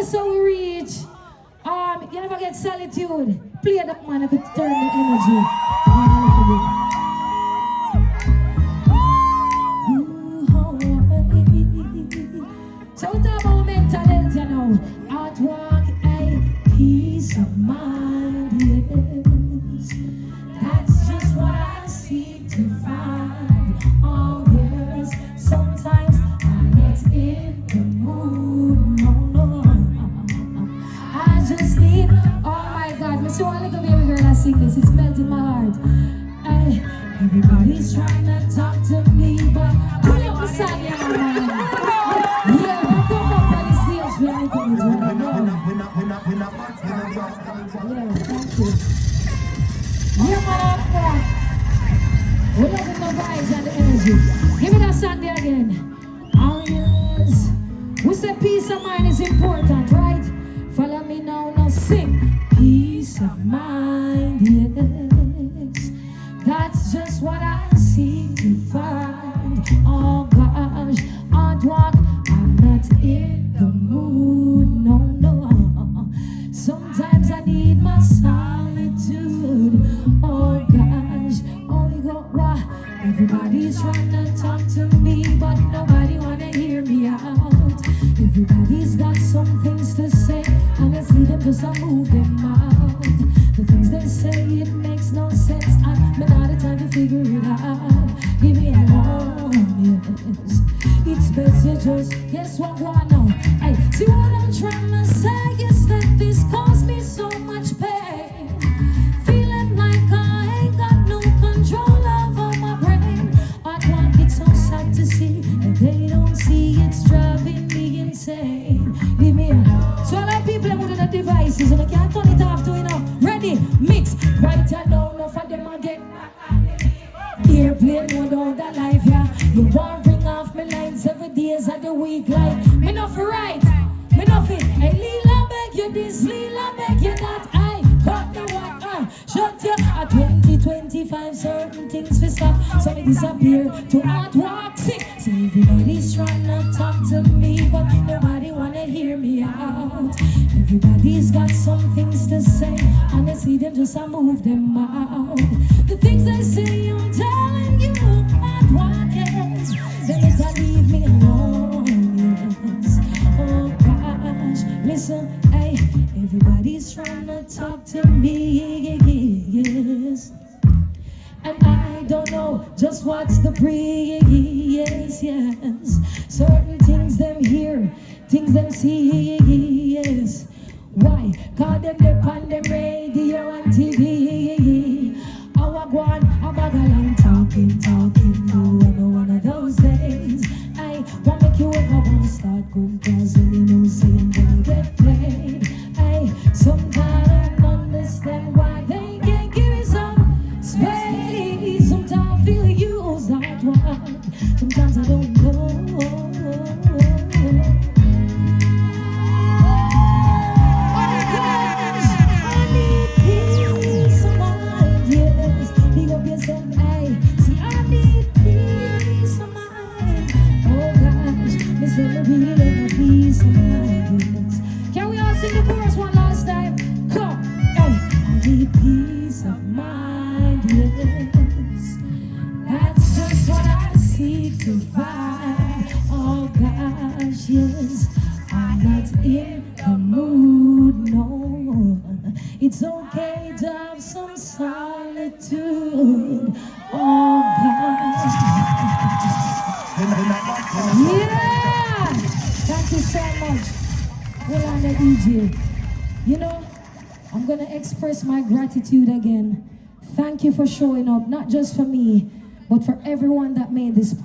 so we reach. You never get solitude. Play that man, I could turn the energy. So we talk about mental health, you know. Artwork, a peace of mind, yes. That's just what I seek to find. Oh yes, sometimes I'm not in the mood, no. I just need, oh my God, me so like a baby girl, I sing this, it's melting my heart. Everybody's trying to talk to me, but pull up the song, man. Yeah, we come up on the stage for anything is right now. Yeah, thank you. Yeah, man, we're loving the vibes and the energy. Give me that song there again. Oh yes, we say peace of mind is important, right? Follow me now sing. Peace of mind, yes. That's just what I seek to find. Oh gosh, artwork, I'm not in the mood, no. Sometimes I need my solitude. Oh gosh, oh we go, wow. Everybody's trying to talk to me, but nobody wanna hear me out. Everybody's got some things to say, and it's leading to some move them out. The things they say, it makes no sense. I'm not the time to figure it out. Leave me alone, yes. It's best to just guess what I know. Hey, see what I'm trying to say is that this caused me so much pain. Feeling like I ain't got no control over my brain. I want it so sad to see, and they don't see it's driving me insane. Leave me alone. So a lot of people are moving the devices, and I can't turn it off to, ready, mix, right and down, enough of them again. Airplane mode out the life, yeah. You want bring off my lines 7 days of the week, like me not for right, me not fit. Hey, Lila beg you this, Lila beg you that. I got the what, shut you at 2025, certain things we stop, so me disappear to artwork sick. So everybody's trying to talk to me, but nobody wanna hear me out. Everybody's got some things to say, honestly, them just I move them out. The things they say, I'm telling you, artwork is. They just leave me alone, yes. Oh gosh, listen, hey, everybody's trying to talk to me, yes. And I don't know just what's the breeze, yes. Certain things them hear, things them see, yes. Why? Cause them dep on them radio and TV. I go on, I bag along talking, no, I know one of those days. I won't make you ever want to start going cause when you know say I'm gonna get played. I sometimes I don't understand why they can't give me some space. Sometimes I feel used that one. Sometimes I don't know. Can we all sing the chorus one last time? Come, hey. I need peace of mind, yes. That's just what I seek to find. Oh gosh, yes. I'm not in the mood, no. It's okay to have some solitude. Oh gosh. Yeah! Thank you so much. Hold on the DJ. I'm gonna express my gratitude again. Thank you for showing up, not just for me, but for everyone that made this possible.